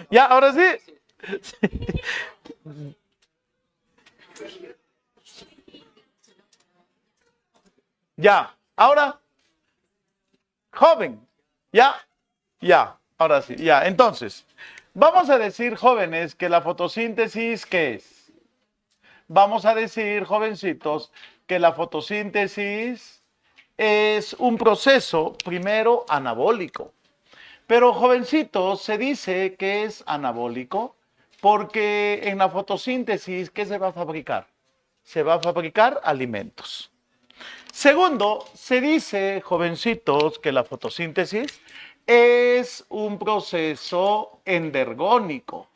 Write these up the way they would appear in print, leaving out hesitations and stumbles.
Ya, ahora sí. Ya, ahora, joven. Ya, ya, ahora sí, ya. Entonces, vamos a decir, jóvenes, que la fotosíntesis, ¿qué es? Vamos a decir, jovencitos, que la fotosíntesis es un proceso, primero, anabólico. Pero, jovencitos, se dice que es anabólico porque en la fotosíntesis, ¿qué se va a fabricar? Se va a fabricar alimentos. Segundo, se dice, jovencitos, que la fotosíntesis es un proceso endergónico.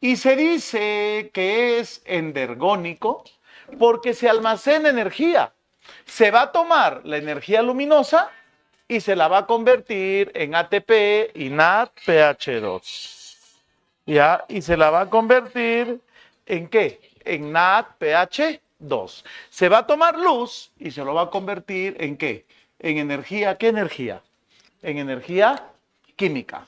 Y se dice que es endergónico porque se almacena energía. Se va a tomar la energía luminosa y se la va a convertir en ATP y NADPH2. ¿Ya? Y se la va a convertir ¿en qué? En NADPH2. Se va a tomar luz y se lo va a convertir ¿en qué? En energía. ¿Qué energía? En energía química.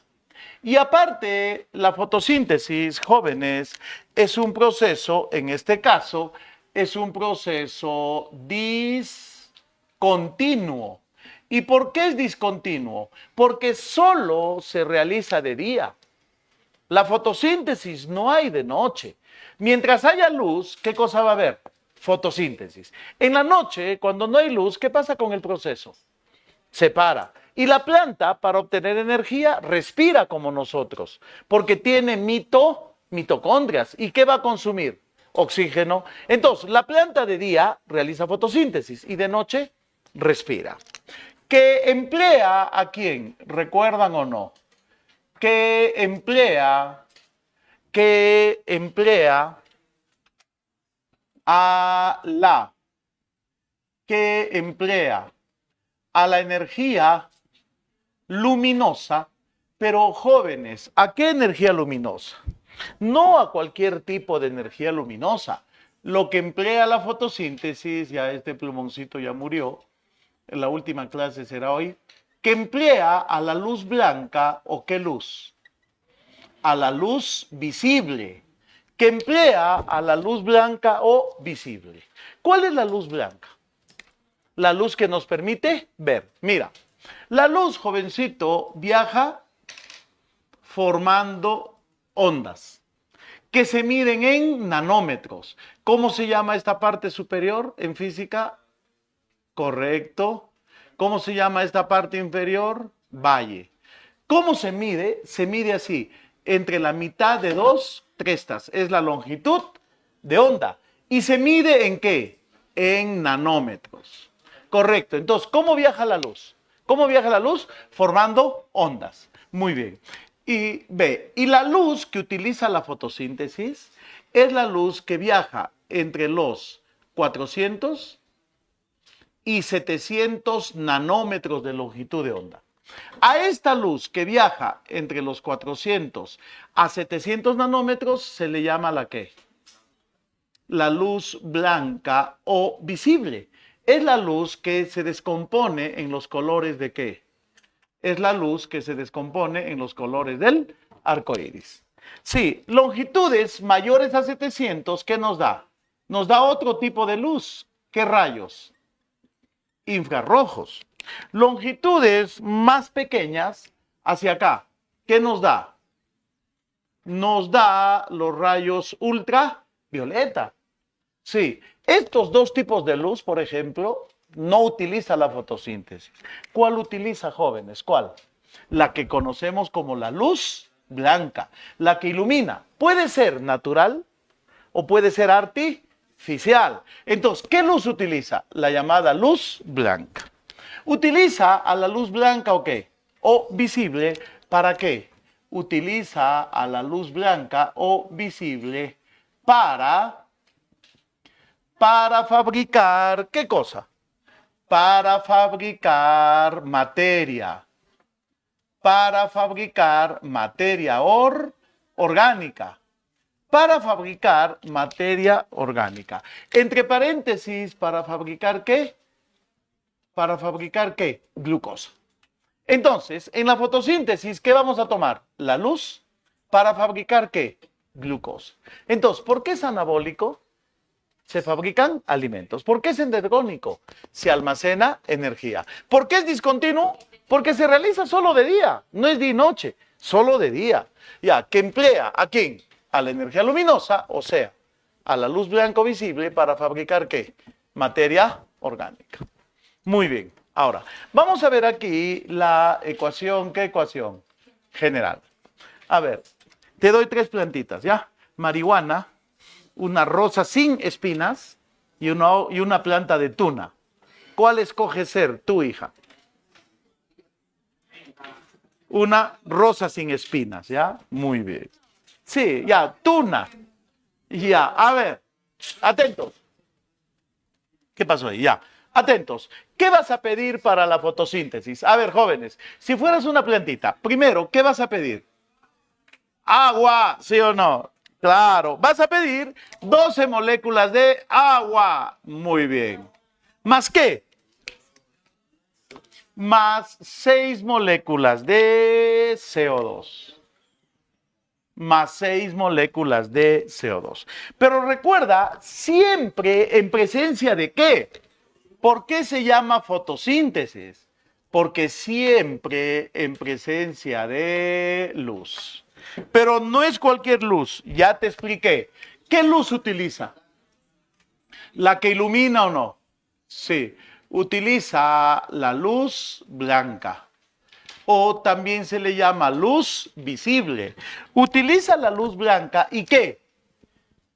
Y aparte, la fotosíntesis, jóvenes, es un proceso, en este caso, es un proceso discontinuo. ¿Y por qué es discontinuo? Porque solo se realiza de día. La fotosíntesis no hay de noche. Mientras haya luz, ¿qué cosa va a haber? Fotosíntesis. En la noche, cuando no hay luz, ¿qué pasa con el proceso? Se para. Y la planta, para obtener energía, respira como nosotros, porque tiene mitocondrias. ¿Y qué va a consumir? Oxígeno. Entonces, la planta de día realiza fotosíntesis y de noche respira. ¿Que emplea a quién? ¿Recuerdan o no? Que emplea a la que emplea a la energía luminosa, pero jóvenes, ¿a qué energía luminosa? No a cualquier tipo de energía luminosa. Lo que emplea la fotosíntesis, ya este plumoncito ya murió, en la última clase será hoy, que emplea a la luz blanca o qué luz? A la luz visible, que emplea a la luz blanca o visible. ¿Cuál es la luz blanca? La luz que nos permite ver. Mira, la luz, jovencito, viaja formando ondas que se miden en nanómetros. ¿Cómo se llama esta parte superior en física? Correcto. ¿Cómo se llama esta parte inferior? Valle. ¿Cómo se mide? Se mide así, entre la mitad de dos crestas. Es la longitud de onda. ¿Y se mide en qué? En nanómetros. Correcto. Entonces, ¿cómo viaja la luz? ¿Cómo viaja la luz? Formando ondas. Muy bien. Y ve, y la luz que utiliza la fotosíntesis es la luz que viaja entre los 400 y 700 nanómetros de longitud de onda. A esta luz que viaja entre los 400 a 700 nanómetros se le llama la ¿qué? La luz blanca o visible. Es la luz que se descompone en los colores de ¿qué? Es la luz que se descompone en los colores del arco iris. Sí, longitudes mayores a 700, ¿qué nos da? Nos da otro tipo de luz. ¿Qué rayos? Infrarrojos. Longitudes más pequeñas hacia acá, ¿qué nos da? Nos da los rayos ultravioleta. Sí, estos dos tipos de luz, por ejemplo, no utiliza la fotosíntesis. ¿Cuál utiliza, jóvenes? ¿Cuál? La que conocemos como la luz blanca, la que ilumina. Puede ser natural o puede ser artificial. Entonces, ¿qué luz utiliza? La llamada luz blanca. Utiliza a la luz blanca o qué? O visible, ¿para qué? Utiliza a la luz blanca o visible para fabricar, ¿qué cosa? Para fabricar materia. Para fabricar materia orgánica. Para fabricar materia orgánica. Entre paréntesis, ¿para fabricar qué? ¿Para fabricar qué? Glucosa. Entonces, en la fotosíntesis, ¿qué vamos a tomar? La luz ¿Para fabricar qué? Glucosa. Entonces, ¿por qué es anabólico? Se fabrican alimentos. ¿Por qué es endogénico? Se almacena energía. ¿Por qué es discontinuo? Porque se realiza solo de día, no es día y noche, solo de día. Ya, que emplea ¿a quién? A la energía luminosa, o sea, a la luz blanco visible para fabricar ¿qué? Materia orgánica. Muy bien. Ahora, vamos a ver aquí la ecuación. ¿Qué ecuación? General. A ver, te doy 3 plantitas, ¿ya? Marihuana, una rosa sin espinas y una planta de tuna. ¿Cuál escoge ser tu hija? Una rosa sin espinas, ¿ya? Muy bien. Sí, ya, tuna. Ya, a ver, atentos. ¿Qué pasó ahí? Ya, atentos. ¿Qué vas a pedir para la fotosíntesis? A ver, jóvenes, si fueras una plantita, primero, ¿qué vas a pedir? Agua, ¿sí o no? Claro, vas a pedir 12 moléculas de agua. Muy bien. ¿Más qué? Más 6 moléculas de CO2. Más 6 moléculas de CO2. Pero recuerda, siempre en presencia de ¿qué? ¿Por qué se llama fotosíntesis? Porque siempre en presencia de luz. Pero no es cualquier luz, ya te expliqué. ¿Qué luz utiliza? ¿La que ilumina o no? Sí, utiliza la luz blanca. O también se le llama luz visible. Utiliza la luz blanca ¿y qué?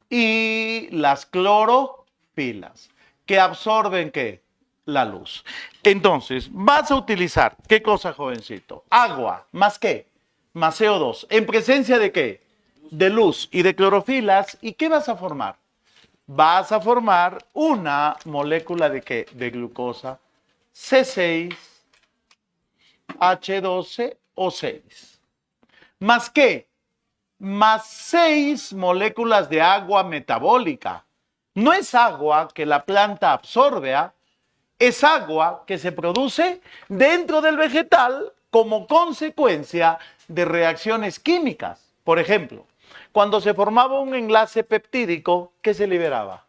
Y las clorofilas, que absorben ¿qué? La luz. Entonces, vas a utilizar, ¿qué cosa, jovencito? Agua, ¿más qué? Más CO2. ¿En presencia de qué? De luz y de clorofilas. ¿Y qué vas a formar? Vas a formar una molécula de ¿qué? De glucosa, C6H12O6. ¿Más qué? Más 6 moléculas de agua metabólica. No es agua que la planta absorbe, es agua que se produce dentro del vegetal como consecuencia de reacciones químicas. Por ejemplo, cuando se formaba un enlace peptídico, ¿qué se liberaba?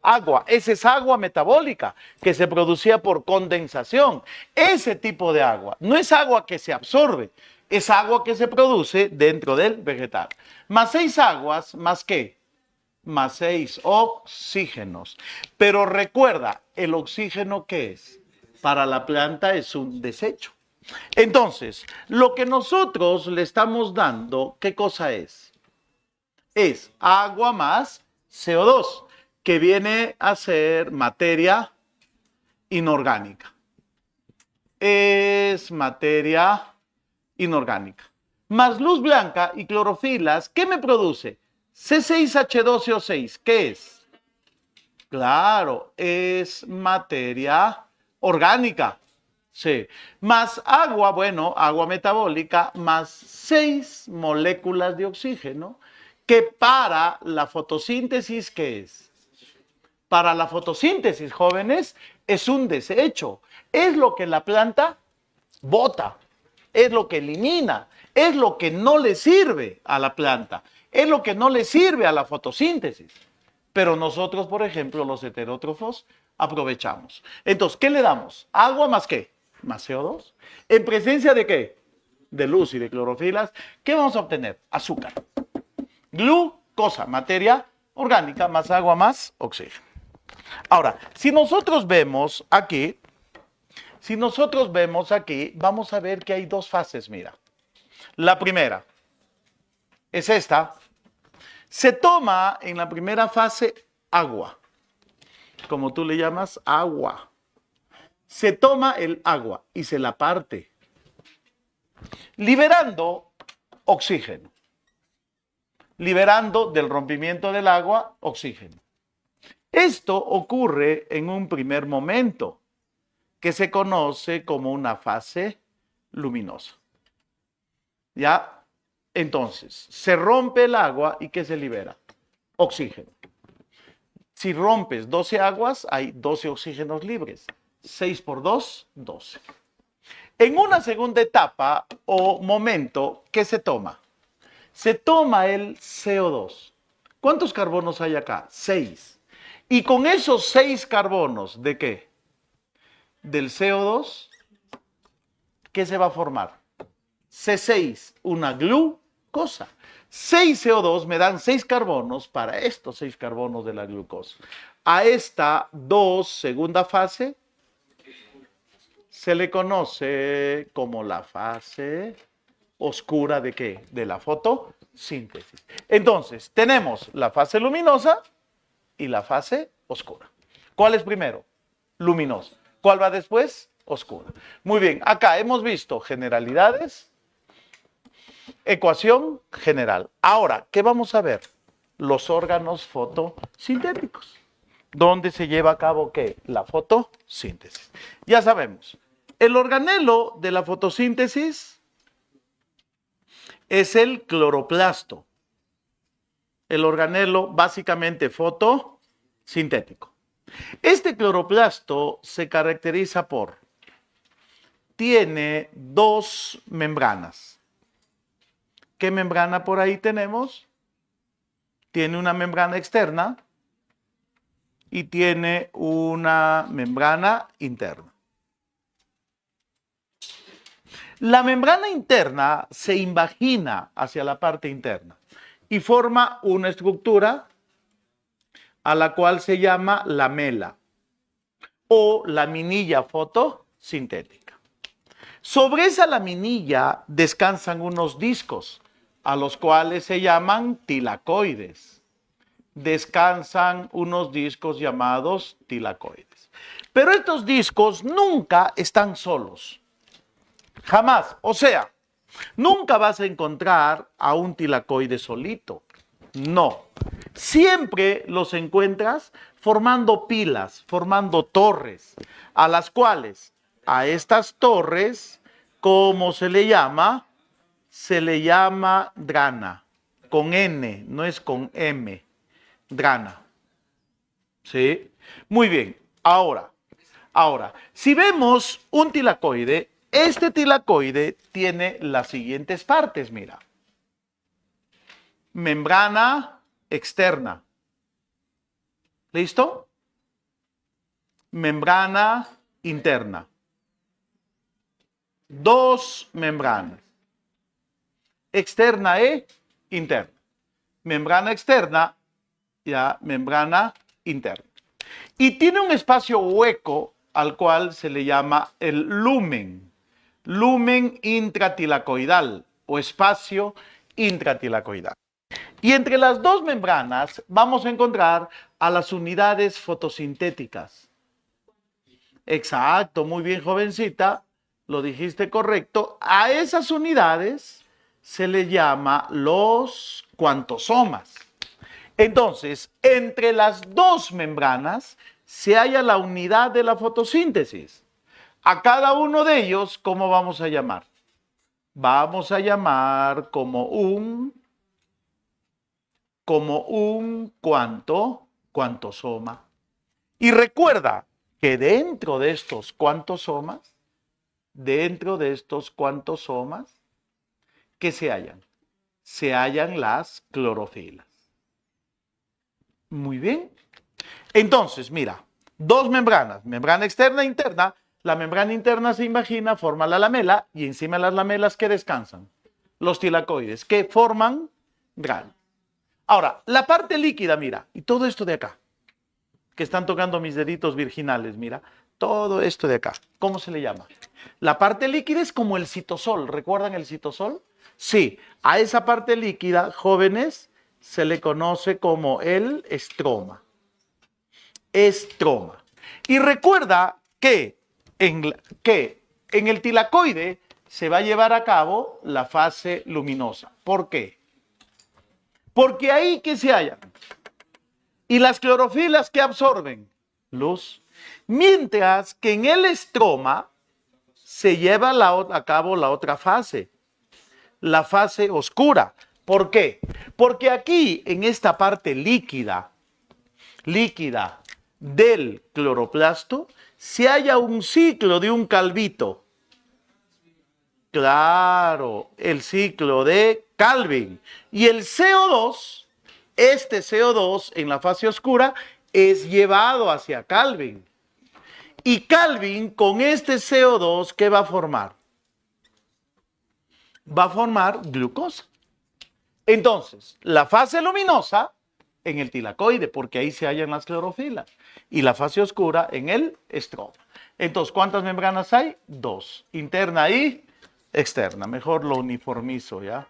Agua. Esa es agua metabólica que se producía por condensación. Ese tipo de agua no es agua que se absorbe, es agua que se produce dentro del vegetal. Más 6 aguas, ¿más qué? Más 6 oxígenos. Pero recuerda, ¿el oxígeno qué es? Para la planta es un desecho. Entonces, lo que nosotros le estamos dando, ¿qué cosa es? Es agua más CO2, que viene a ser materia inorgánica. Es materia inorgánica. Más luz blanca y clorofilas, ¿qué me produce? C6H12O6, ¿qué es? Claro, es materia orgánica. Sí. Más agua, bueno, agua metabólica, más 6 moléculas de oxígeno, que para la fotosíntesis, ¿qué es? Para la fotosíntesis, jóvenes, es un desecho. Es lo que la planta bota, es lo que elimina, es lo que no le sirve a la planta, es lo que no le sirve a la fotosíntesis. Pero nosotros, por ejemplo, los heterótrofos, aprovechamos. Entonces, ¿qué le damos? ¿Agua más qué? Más CO2. ¿En presencia de qué? De luz y de clorofilas. ¿Qué vamos a obtener? Azúcar. Glucosa, materia orgánica, más agua, más oxígeno. Ahora, si nosotros vemos aquí, vamos a ver que hay 2 fases, mira. La primera es esta. Se toma en la primera fase agua, como tú le llamas agua. Se toma el agua y se la parte, liberando oxígeno. Liberando del rompimiento del agua oxígeno. Esto ocurre en un primer momento, que se conoce como una fase luminosa. ¿Ya? Entonces, se rompe el agua y ¿qué se libera? Oxígeno. Si rompes 12 aguas, hay 12 oxígenos libres. 6 por 2, 12. En una segunda etapa o momento, ¿qué se toma? Se toma el CO2. ¿Cuántos carbonos hay acá? 6. Y con esos 6 carbonos, ¿de qué? Del CO2, ¿qué se va a formar? C6, una glucosa. 6 CO2 me dan 6 carbonos para estos 6 carbonos de la glucosa. A esta 2, segunda fase, se le conoce como la fase oscura ¿de qué? De la fotosíntesis. Entonces, tenemos la fase luminosa y la fase oscura. ¿Cuál es primero? Luminosa. ¿Cuál va después? Oscura. Muy bien, acá hemos visto generalidades, ecuación general. Ahora, ¿qué vamos a ver? Los órganos fotosintéticos. ¿Dónde se lleva a cabo qué? La fotosíntesis. Ya sabemos, el organelo de la fotosíntesis es el cloroplasto. El organelo básicamente fotosintético. Este cloroplasto se caracteriza por, tiene 2 membranas. ¿Qué membrana por ahí tenemos? Tiene una membrana externa y tiene una membrana interna. La membrana interna se invagina hacia la parte interna y forma una estructura a la cual se llama lamela o laminilla fotosintética. Sobre esa laminilla descansan unos discos a los cuales se llaman tilacoides. Descansan unos discos llamados tilacoides. Pero estos discos nunca están solos. Jamás. O sea, nunca vas a encontrar a un tilacoide solito. No. Siempre los encuentras formando pilas, formando torres, a las cuales, a estas torres, ¿cómo se le llama? Se le llama drana, con N, no es con M, drana. ¿Sí? Muy bien. Ahora, si vemos un tilacoide, este tilacoide tiene las siguientes partes, mira. Membrana externa. ¿Listo? Membrana interna. 2 membranas. Externa e interna. Membrana externa, ya, membrana interna. Y tiene un espacio hueco al cual se le llama el lumen. Lumen intratilacoidal o espacio intratilacoidal. Y entre las 2 membranas vamos a encontrar a las unidades fotosintéticas. Exacto, muy bien, jovencita, lo dijiste correcto. A esas unidades se le llama los cuantosomas. Entonces, entre las 2 membranas se halla la unidad de la fotosíntesis. A cada uno de ellos, ¿cómo vamos a llamar? Vamos a llamar como un cuantosoma. Y recuerda que dentro de estos cuantosomas, ¿qué se hallan? Se hallan las clorofilas. Muy bien. Entonces, mira, 2 membranas, membrana externa e interna. La membrana interna se imagina, forma la lamela y encima de las lamelas que descansan los tilacoides que forman grano. Ahora, la parte líquida, mira, y todo esto de acá, que están tocando mis deditos virginales, mira, todo esto de acá, ¿cómo se le llama? La parte líquida es como el citosol, ¿recuerdan el citosol? Sí, a esa parte líquida, jóvenes, se le conoce como el estroma. Estroma. Y recuerda que en el tilacoide se va a llevar a cabo la fase luminosa. ¿Por qué? Porque ahí que se hallan. Y las clorofilas que absorben luz. Mientras que en el estroma se lleva a cabo la otra fase. La fase oscura. ¿Por qué? Porque aquí en esta parte líquida del cloroplasto se halla un ciclo de un calvito. Claro, el ciclo de Calvin. Y el CO2, este CO2 en la fase oscura, es llevado hacia Calvin. Y Calvin con este CO2, ¿qué va a formar? Va a formar glucosa. Entonces, la fase luminosa en el tilacoide, porque ahí se hallan las clorofilas, y la fase oscura en el estroma. Entonces, ¿cuántas membranas hay? Dos, interna y externa. Mejor lo uniformizo, ¿ya?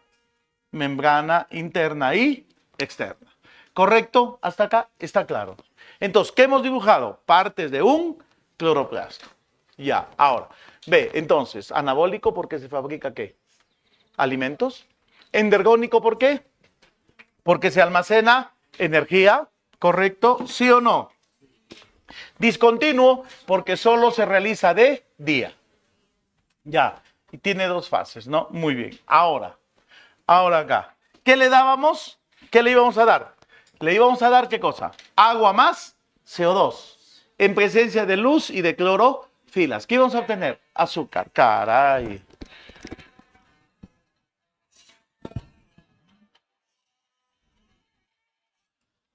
Membrana interna y externa. ¿Correcto? Hasta acá está claro. Entonces, ¿qué hemos dibujado? Partes de un cloroplasto. Ya, ahora, ve, entonces, anabólico porque se fabrica ¿qué? Alimentos. Endergónico, ¿por qué? Porque se almacena energía, ¿correcto? ¿Sí o no? Discontinuo, porque solo se realiza de día. Ya, y tiene dos fases, ¿no? Muy bien. Ahora acá. ¿Qué le dábamos? ¿Qué le íbamos a dar? Le íbamos a dar, ¿qué cosa? Agua más CO2, en presencia de luz y de clorofilas. ¿Qué íbamos a obtener? Azúcar. Caray.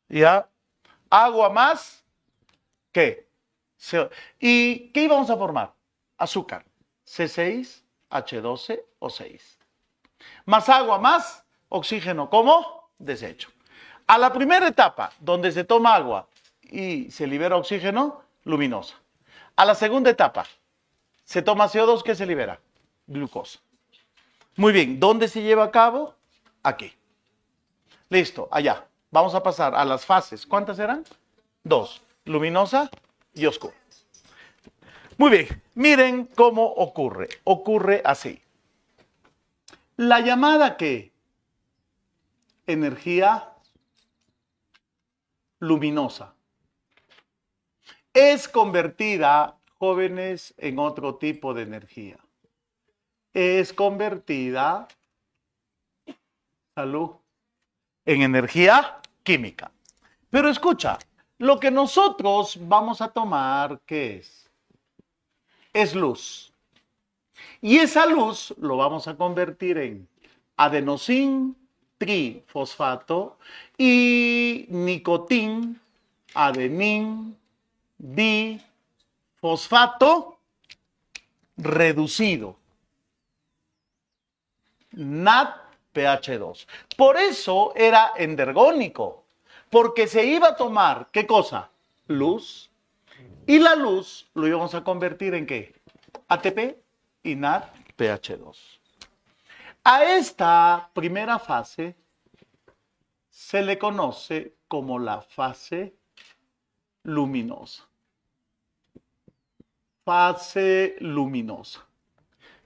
¿Ya? Agua más, ¿qué? ¿Y qué íbamos a formar? Azúcar. C6H12O6. Más agua, más oxígeno como desecho. A la primera etapa, donde se toma agua y se libera oxígeno, luminosa. A la segunda etapa, se toma CO2, ¿qué se libera? Glucosa. Muy bien, ¿dónde se lleva a cabo? Aquí. Listo, allá. Vamos a pasar a las fases. ¿Cuántas eran? Dos. Luminosa y oscura. Muy bien, miren cómo ocurre. Ocurre así. La llamada ¿qué? Energía luminosa es convertida, jóvenes, en otro tipo de energía. Es convertida, salud, en energía química. Pero escucha, lo que nosotros vamos a tomar, ¿qué es? Es luz. Y esa luz lo vamos a convertir en adenosín trifosfato y nicotín adenín difosfato reducido. NADPH2. Por eso era endergónico, porque se iba a tomar, ¿qué cosa? Luz. Y la luz lo íbamos a convertir en ¿qué? ATP y NADPH2. A esta primera fase se le conoce como la fase luminosa. Fase luminosa.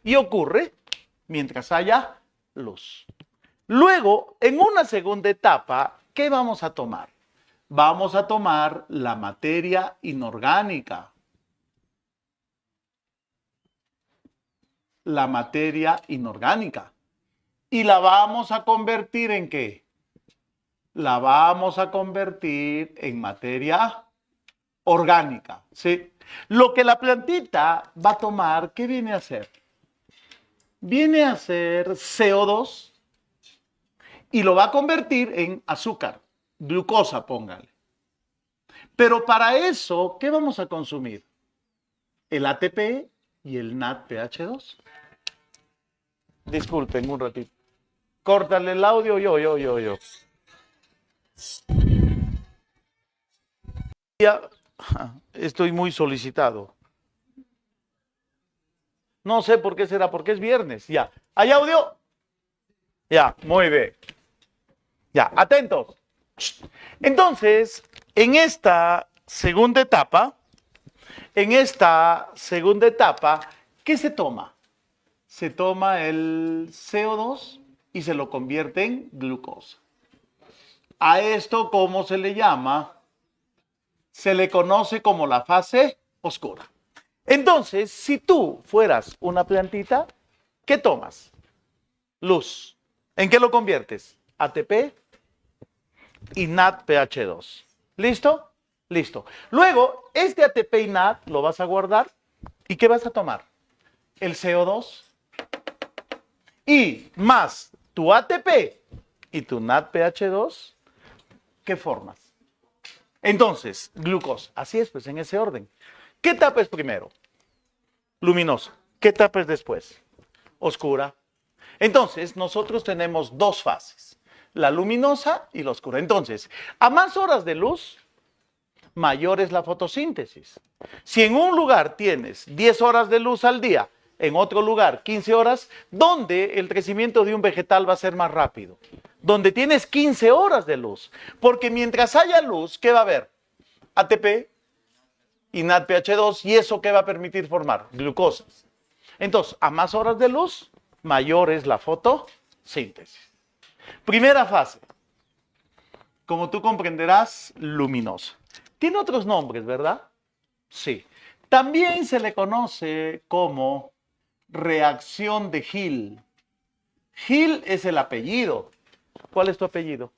Y ocurre mientras haya luz. Luego, en una segunda etapa, ¿qué vamos a tomar? Vamos a tomar la materia inorgánica. La materia inorgánica. ¿Y la vamos a convertir en qué? La vamos a convertir en materia orgánica, ¿sí? Lo que la plantita va a tomar, ¿qué viene a hacer? Viene a ser CO2 y lo va a convertir en azúcar, glucosa, póngale. Pero para eso, ¿qué vamos a consumir? El ATP y el NADPH2. Disculpen un ratito. Córtale el audio, yo. Ya, estoy muy solicitado. No sé por qué será, porque es viernes. Ya. ¿Hay audio? Ya, muy bien. Ya, atentos. Entonces, en esta segunda etapa, ¿qué se toma? Se toma el CO2 y se lo convierte en glucosa. A esto, ¿cómo se le llama? Se le conoce como la fase oscura. Entonces, si tú fueras una plantita, ¿qué tomas? Luz. ¿En qué lo conviertes? ATP y NADPH2. ¿Listo? Listo. Luego, este ATP y NAD lo vas a guardar. ¿Y qué vas a tomar? El CO2 y más tu ATP y tu NADPH2, ¿qué formas? Entonces, glucosa. Así es, pues en ese orden. ¿Qué etapa es primero? Luminosa. ¿Qué etapa es después? Oscura. Entonces, nosotros tenemos dos fases, la luminosa y la oscura. Entonces, a más horas de luz, mayor es la fotosíntesis. Si en un lugar tienes 10 horas de luz al día, en otro lugar 15 horas, ¿dónde el crecimiento de un vegetal va a ser más rápido? Donde tienes 15 horas de luz. Porque mientras haya luz, ¿qué va a haber? ATP y NADPH2, ¿y eso qué va a permitir formar? Glucosas. Entonces, a más horas de luz, mayor es la fotosíntesis. Primera fase, como tú comprenderás, luminosa. Tiene otros nombres, ¿verdad? Sí. También se le conoce como reacción de Hill. Hill es el apellido. ¿Cuál es tu apellido?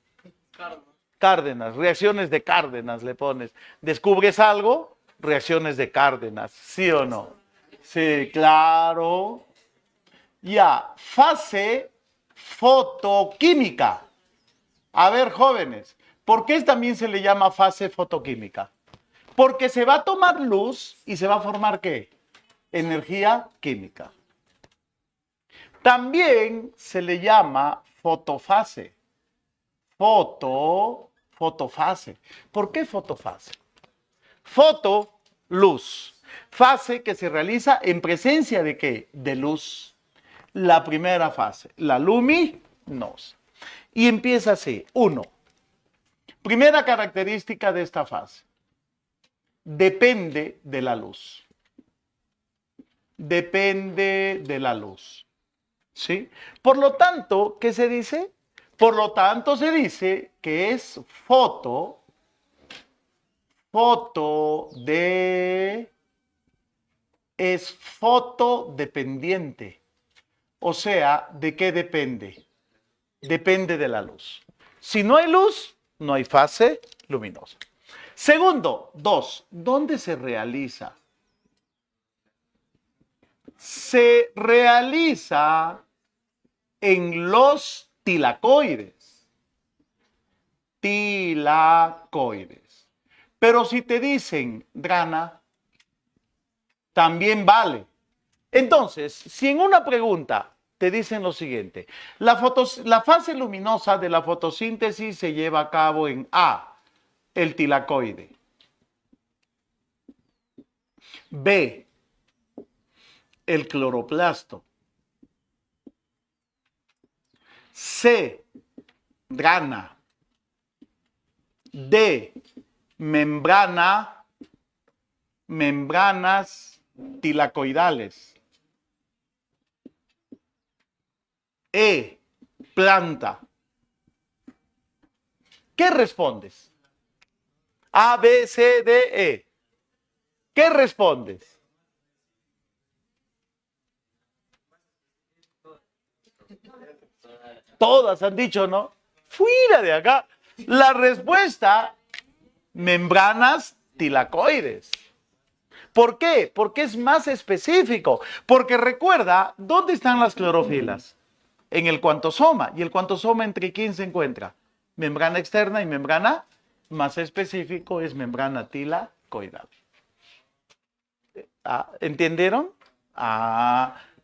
Cárdenas. Cárdenas. Reacciones de Cárdenas le pones. ¿Descubres algo? Reacciones de Cárdenas. ¿Sí o no? Sí, claro. Ya, fase fotoquímica. A ver, jóvenes, ¿por qué también se le llama fase fotoquímica? Porque se va a tomar luz y se va a formar ¿qué? Energía química. También se le llama fotofase. Fotofase. ¿Por qué fotofase? Foto, luz. Fase que se realiza en presencia de ¿qué? De luz. La primera fase, la luminosa. Y empieza así. 1. Primera característica de esta fase. Depende de la luz. Depende de la luz. ¿Sí? Por lo tanto, ¿qué se dice? Por lo tanto, se dice que es es fotodependiente. O sea, ¿de qué depende? Depende de la luz. Si no hay luz, no hay fase luminosa. Segundo, 2. ¿Dónde se realiza? Se realiza en los tilacoides. Tilacoides. Pero si te dicen grana, también vale. Entonces, si en una pregunta te dicen lo siguiente, la fase luminosa de la fotosíntesis se lleva a cabo en A, el tilacoide. B, el cloroplasto. C, grana. D, membranas tilacoidales. E, planta. ¿Qué respondes? A, B, C, D, E. ¿Qué respondes? Todas han dicho, ¿no? Fuera de acá. La respuesta, membranas tilacoides. ¿Por qué? Porque es más específico. Porque recuerda, ¿dónde están las clorofilas? En el cuantosoma. ¿Y el cuantosoma entre quién se encuentra? Membrana externa y membrana más específico es membrana tilacoidal. ¿Entendieron?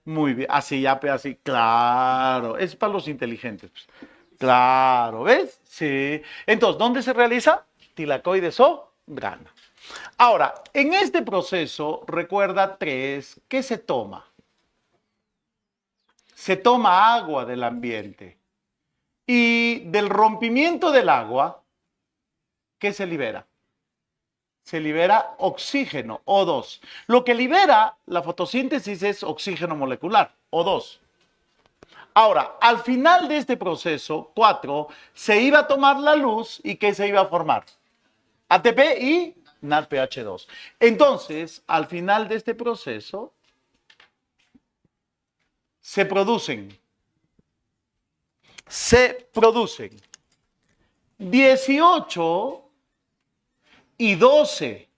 Muy bien. Así ya, así. Claro. Es para los inteligentes. Claro. ¿Ves? Sí. Entonces, ¿dónde se realiza? Tilacoides o grana. Ahora, en este proceso, recuerda 3, ¿qué se toma? Se toma agua del ambiente. Y del rompimiento del agua, ¿qué se libera? Se libera oxígeno, O2. Lo que libera la fotosíntesis es oxígeno molecular, O2. Ahora, al final de este proceso, 4, se iba a tomar la luz y ¿qué se iba a formar? ATP y NADPH2. Entonces, al final de este proceso, se producen 18 y 12.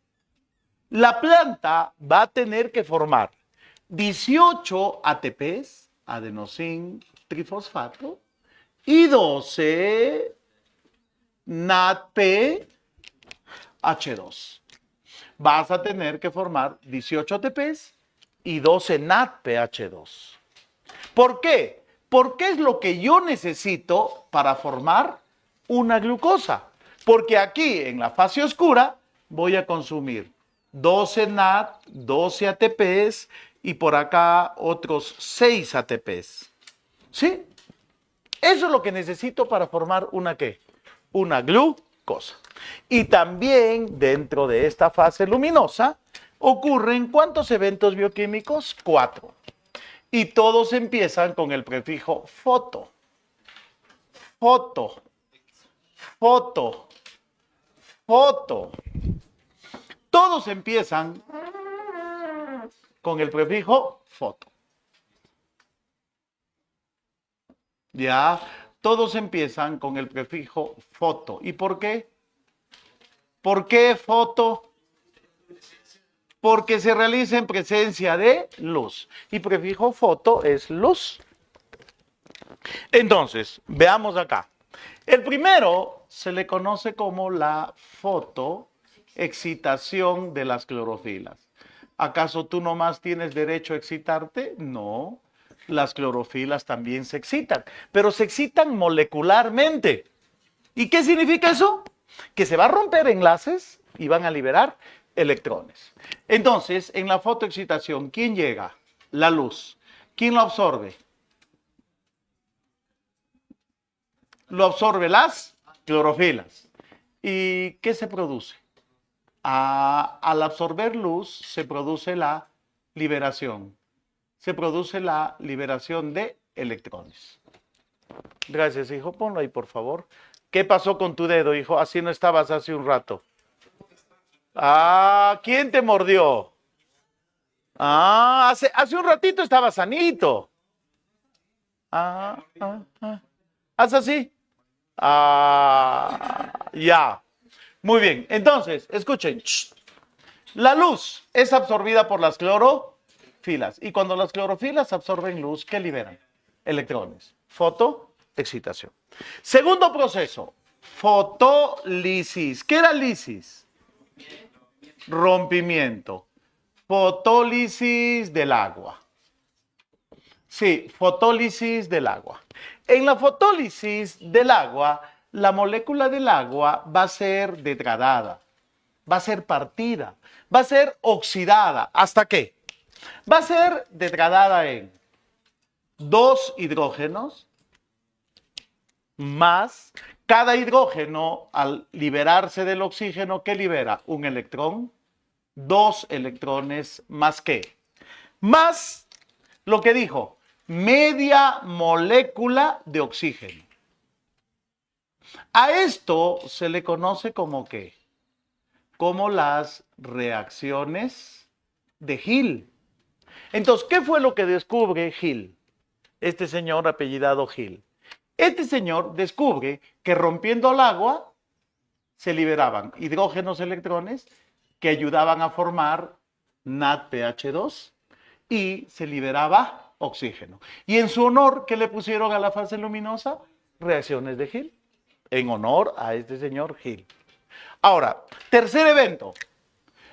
La planta va a tener que formar 18 ATPs, adenosín trifosfato, y 12 NADPH2. Vas a tener que formar 18 ATPs y 12 NADPH2. ¿Por qué? Porque es lo que yo necesito para formar una glucosa. Porque aquí, en la fase oscura, voy a consumir 12 NAD, 12 ATPs y por acá otros 6 ATPs. ¿Sí? Eso es lo que necesito para formar una ¿qué? Una glucosa. Y también dentro de esta fase luminosa ocurren ¿cuántos eventos bioquímicos? 4. Y todos empiezan con el prefijo foto. Foto. Foto. Foto. Todos empiezan con el prefijo foto. Ya, todos empiezan con el prefijo foto. ¿Y por qué? ¿Por qué foto? Porque se realiza en presencia de luz. Y prefijo foto es luz. Entonces, veamos acá. El primero se le conoce como la fotoexcitación de las clorofilas. ¿Acaso tú nomás tienes derecho a excitarte? No. Las clorofilas también se excitan, pero se excitan molecularmente. ¿Y qué significa eso? Que se va a romper enlaces y van a liberar electrones. Entonces, en la fotoexcitación, ¿quién llega? La luz. ¿Quién lo absorbe? Lo absorbe las clorofilas. ¿Y qué se produce? Al absorber luz se produce la liberación. Se produce la liberación de electrones. Gracias, hijo. Ponlo ahí, por favor. ¿Qué pasó con tu dedo, hijo? Así no estabas hace un rato. ¿Quién te mordió? Hace un ratito estaba sanito. Haz así. Ya. Muy bien. Entonces, escuchen. La luz es absorbida por las clorofilas. Y cuando las clorofilas absorben luz, ¿qué liberan? Electrones. Fotoexcitación. Segundo proceso. Fotólisis. ¿Qué era lisis? Rompimiento. Fotólisis del agua. Sí, fotólisis del agua. En la fotólisis del agua, la molécula del agua va a ser degradada, va a ser partida, va a ser oxidada. ¿Hasta qué? Va a ser degradada en 2 hidrógenos más cada hidrógeno al liberarse del oxígeno, ¿qué libera? Un electrón, 2 electrones más ¿qué? Más lo que dijo, media molécula de oxígeno. A esto se le conoce como ¿qué? Como las reacciones de Hill. Entonces, ¿qué fue lo que descubre Hill? Este señor apellidado Hill. Este señor descubre que rompiendo el agua se liberaban hidrógenos, electrones que ayudaban a formar NADPH2 y se liberaba oxígeno. Y en su honor, ¿qué le pusieron a la fase luminosa? Reacciones de Hill, en honor a este señor Hill. Ahora, tercer evento,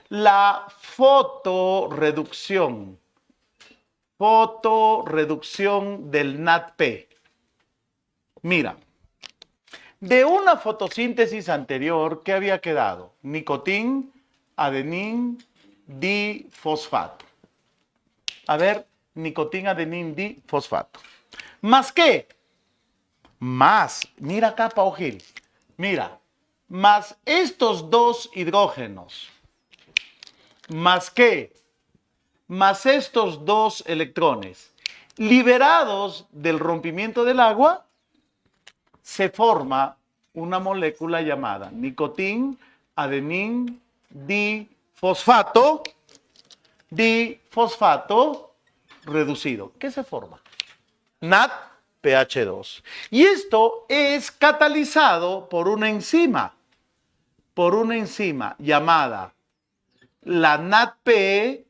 la fotoreducción. Fotoreducción del NADP. Mira, de una fotosíntesis anterior, ¿qué había quedado? Nicotín, adenín, difosfato. A ver, nicotín, adenín, difosfato. ¿Más qué? Más, mira acá, Pau Gil, mira, más estos 2 hidrógenos. ¿Más qué? Más estos 2 electrones. Liberados del rompimiento del agua, se forma una molécula llamada nicotín, adenín, difosfato reducido. ¿Qué se forma? NADPH2. Y esto es catalizado por una enzima llamada la NADP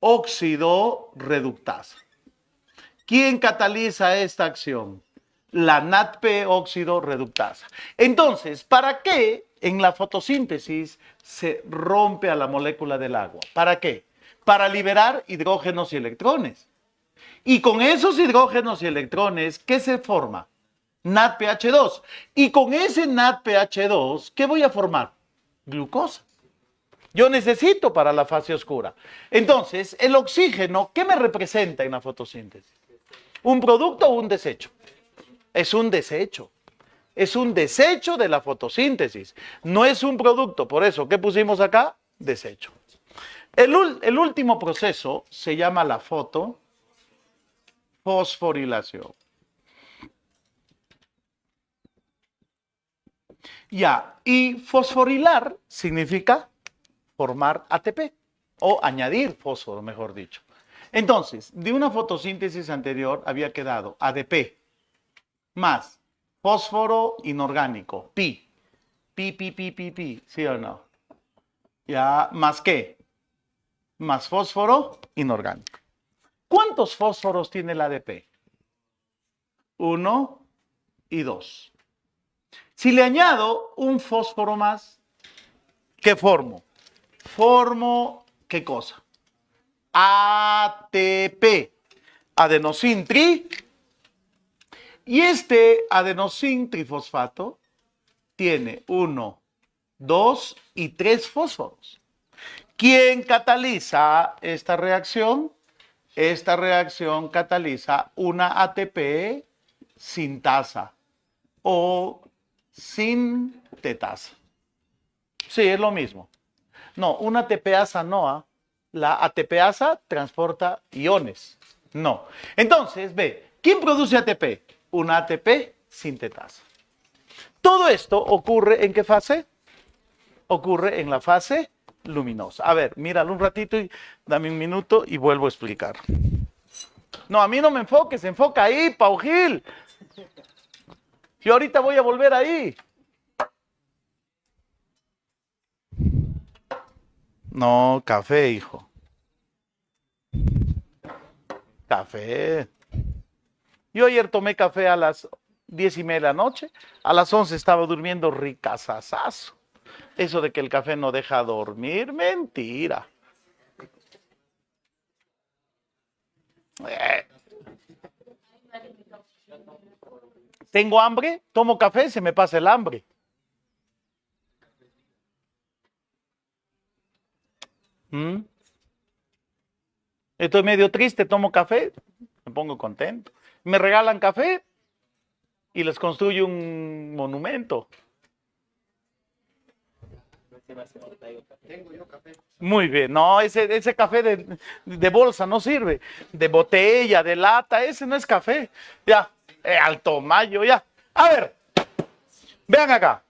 óxido reductasa. ¿Quién cataliza esta acción? la NADP óxido reductasa. Entonces, ¿para qué en la fotosíntesis se rompe a la molécula del agua? ¿Para qué? Para liberar hidrógenos y electrones. Y con esos hidrógenos y electrones, ¿qué se forma? NADPH2. Y con ese NADPH2, ¿qué voy a formar? Glucosa. Yo necesito para la fase oscura. Entonces, el oxígeno, ¿qué me representa en la fotosíntesis? ¿Un producto o un desecho? Es un desecho. Es un desecho de la fotosíntesis. No es un producto. Por eso, ¿qué pusimos acá? Desecho. El último proceso se llama la fosforilación. Ya, y fosforilar significa formar ATP o añadir fósforo, mejor dicho. Entonces, de una fotosíntesis anterior había quedado ADP más fósforo inorgánico, pi, ¿sí o no? Ya, ¿más qué? Más fósforo inorgánico. ¿Cuántos fósforos tiene el ADP? 1 y 2. Si le añado un fósforo más, ¿qué formo? Formo, ¿qué cosa? ATP, adenosín tri. Y este adenosín trifosfato tiene 1, 2 y 3 fósforos. ¿Quién cataliza esta reacción? Esta reacción cataliza una ATP sintasa o sintetasa. Sí, es lo mismo. No, una ATPasa no. La ATPasa transporta iones. No. Entonces, ve, ¿quién produce ATP? Una ATP sintetasa. Todo esto ocurre ¿en qué fase? Ocurre en la fase luminosa. A ver, míralo un ratito y dame un minuto y vuelvo a explicar. No, a mí no me enfoques, enfoca ahí, Pau Gil. Yo ahorita voy a volver ahí. No, café, hijo. Café. Yo ayer tomé café a las 10:30 de la noche. A las 11 estaba durmiendo ricasasazo. Eso de que el café no deja dormir, mentira. Tengo hambre, tomo café, se me pasa el hambre. Estoy medio triste, tomo café, me pongo contento. Me regalan café y les construyo un monumento. Muy bien, no, ese café de bolsa no sirve. De botella, de lata, ese no es café. Ya, Alto Mayo, ya. A ver, vean acá.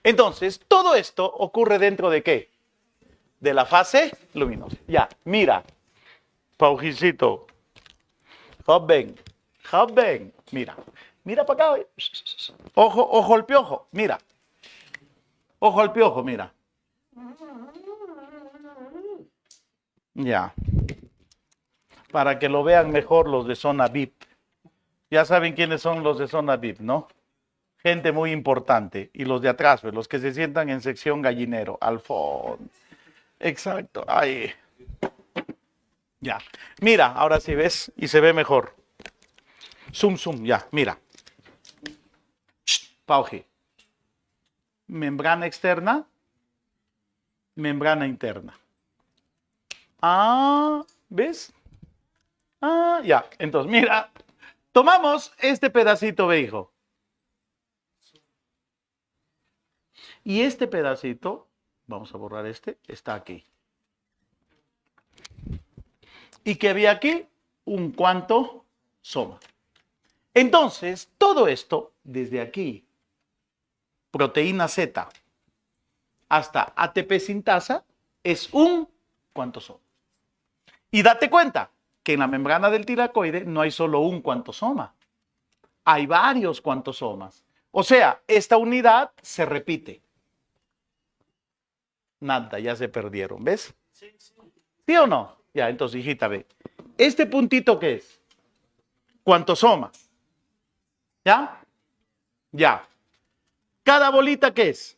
Entonces, todo esto ocurre dentro de ¿qué? De la fase luminosa. Ya, mira, Paujicito, joven, mira, mira para acá. Ojo al piojo, mira. Ojo al piojo, mira. Ya. Para que lo vean mejor los de zona VIP. Ya saben quiénes son los de zona VIP, ¿no? Gente muy importante. Y los de atrás, pues, los que se sientan en sección gallinero, al fondo. Exacto, ahí. Ya. Mira, ahora sí ves y se ve mejor. Zoom, ya, mira. Pauji. Membrana externa, membrana interna. Ah, ¿ves? Ah, ya. Entonces, mira, tomamos este pedacito, ve, hijo. Y este pedacito, vamos a borrar este, está aquí. ¿Y qué había aquí? Un cuantosoma. Entonces, todo esto, desde aquí, proteína Z, hasta ATP sintasa, es un cuantosoma. Y date cuenta que en la membrana del tilacoide no hay solo un cuantosoma. Hay varios cuantosomas. O sea, esta unidad se repite. Nada, ya se perdieron, ¿ves? Sí, sí. ¿Sí o no? Ya, entonces, hijita, ve. ¿Este puntito qué es? Cuantosoma. ¿Ya? Ya. ¿Cada bolita qué es?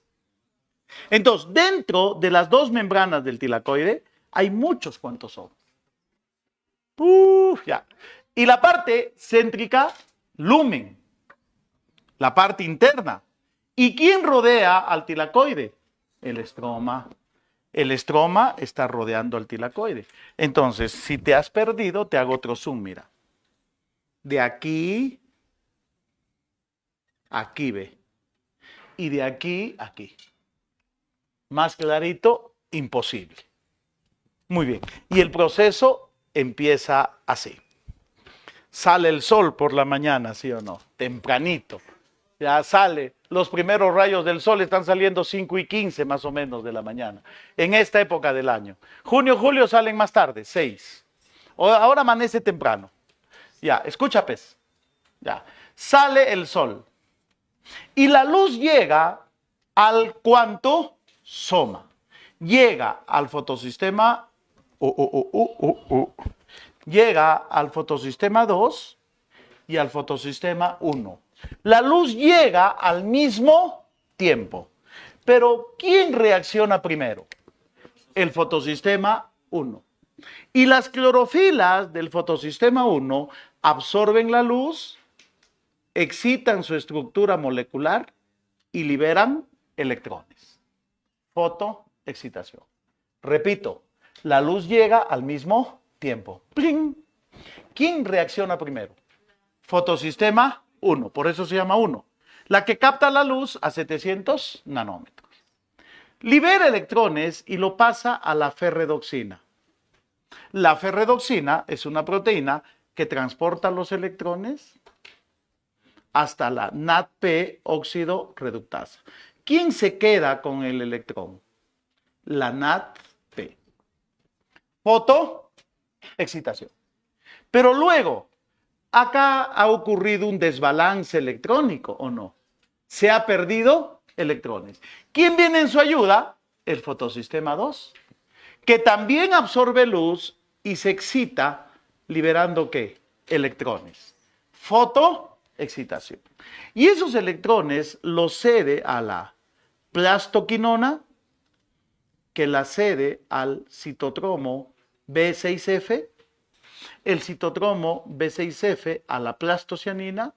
Entonces, dentro de las dos membranas del tilacoide hay muchos cuantos son. Ya. Y la parte céntrica, lumen. La parte interna. ¿Y quién rodea al tilacoide? El estroma. El estroma está rodeando al tilacoide. Entonces, si te has perdido, te hago otro zoom, mira. De aquí, aquí ve. Y de aquí, aquí. Más clarito, imposible. Muy bien. Y el proceso empieza así. Sale el sol por la mañana, ¿sí o no? Tempranito. Ya sale. Los primeros rayos del sol están saliendo 5:15 más o menos de la mañana. En esta época del año. Junio, julio salen más tarde, 6. Ahora amanece temprano. Ya, escucha, pues. Ya. Sale el sol. Y la luz llega al ¿cuánto? Soma. Llega al fotosistema. Llega al fotosistema 2 y al fotosistema 1. La luz llega al mismo tiempo. Pero ¿quién reacciona primero? El fotosistema 1. Y las clorofilas del fotosistema 1 absorben la luz, excitan su estructura molecular y liberan electrones. Fotoexcitación. Repito, la luz llega al mismo tiempo. ¡Pling! ¿Quién reacciona primero? Fotosistema 1, por eso se llama 1. La que capta la luz a 700 nanómetros. Libera electrones y lo pasa a la ferredoxina. La ferredoxina es una proteína que transporta los electrones hasta la NADP óxido reductasa. ¿Quién se queda con el electrón? La NADP. Fotoexcitación. Pero luego, acá ha ocurrido un desbalance electrónico, ¿o no? Se ha perdido electrones. ¿Quién viene en su ayuda? El fotosistema 2, que también absorbe luz y se excita liberando ¿qué? Electrones. Fotoexcitación. Y esos electrones los cede a la plastoquinona, que la cede al citotromo B6F, el citotromo B6F a la plastocianina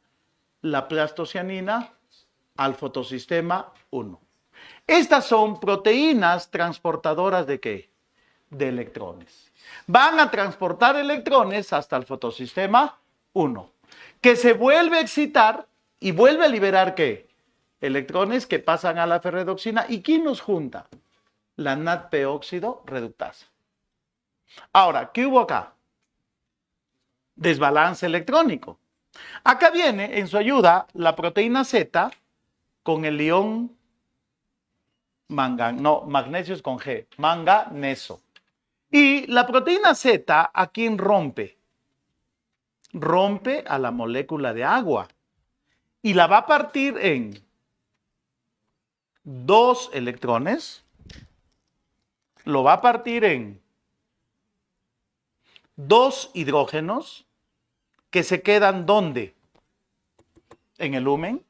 al fotosistema 1. Estas son proteínas transportadoras ¿de qué? De electrones. Van a transportar electrones hasta el fotosistema 1, que se vuelve a excitar y vuelve a liberar ¿qué? Electrones que pasan a la ferredoxina. ¿Y quién los junta? La NADP óxido reductasa. Ahora, ¿qué hubo acá? Desbalance electrónico. Acá viene en su ayuda la proteína Z con el ion magnesio es con G, manganeso. Y la proteína Z, ¿a quién rompe? Rompe a la molécula de agua y la va a partir en 2 electrones, lo va a partir en 2 hidrógenos que se quedan ¿dónde? En el lumen.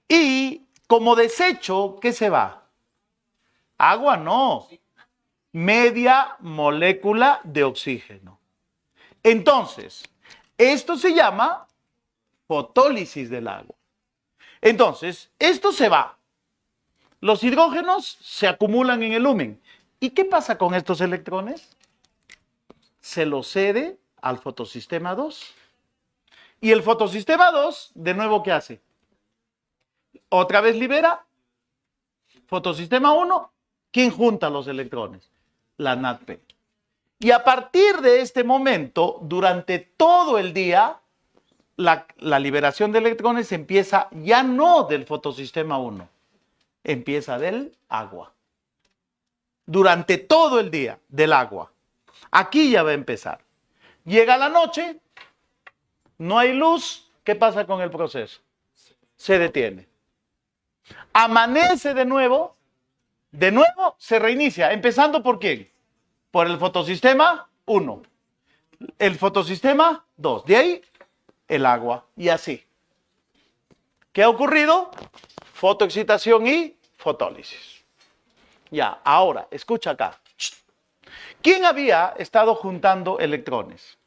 Y como desecho, ¿qué se va? Agua no. Media molécula de oxígeno. Entonces, esto se llama fotólisis del agua. Entonces, esto se va. Los hidrógenos se acumulan en el lumen. ¿Y qué pasa con estos electrones? Se los cede al fotosistema 2. Y el fotosistema 2, de nuevo, ¿qué hace? Otra vez libera. Fotosistema 1, ¿quién junta los electrones? La NADP. Y a partir de este momento, durante todo el día, la liberación de electrones empieza ya no del fotosistema 1, empieza del agua. Durante todo el día, del agua. Aquí ya va a empezar. Llega la noche, no hay luz, ¿qué pasa con el proceso? Se detiene. Amanece de nuevo se reinicia. ¿Empezando por quién? Por el fotosistema 1. El fotosistema 2. De ahí, el agua. Y así. ¿Qué ha ocurrido? Fotoexcitación y fotólisis. Ya, ahora, escucha acá. ¿Quién había estado juntando electrones?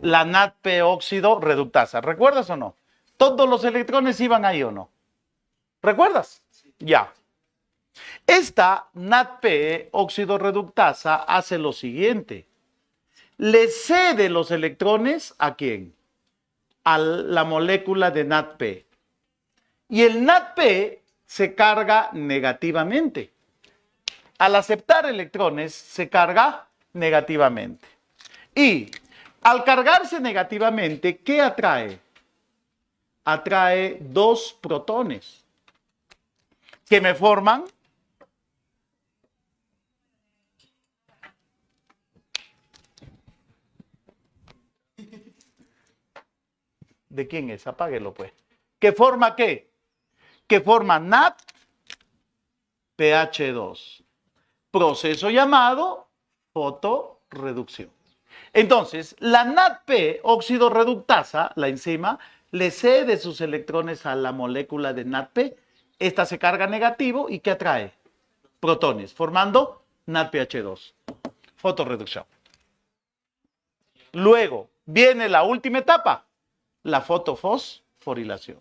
La NADP óxido reductasa. ¿Recuerdas o no? Todos los electrones iban ahí o no. ¿Recuerdas? Ya. Esta NADP óxido reductasa hace lo siguiente. Le cede los electrones ¿a quién? A la molécula de NADP. Y el NADP se carga negativamente. Al aceptar electrones, se carga negativamente. Y al cargarse negativamente, ¿qué atrae? Atrae dos protones que me forman ¿de quién es? Apáguelo pues. ¿Qué forma qué? Que forma NADPH2. Proceso llamado fotoreducción. Entonces, la NADP óxido reductasa, la enzima, le cede sus electrones a la molécula de NADP. Esta se carga negativo y ¿qué atrae? Protones, formando NADPH2. Fotoreducción. Luego viene la última etapa, la fotofosforilación.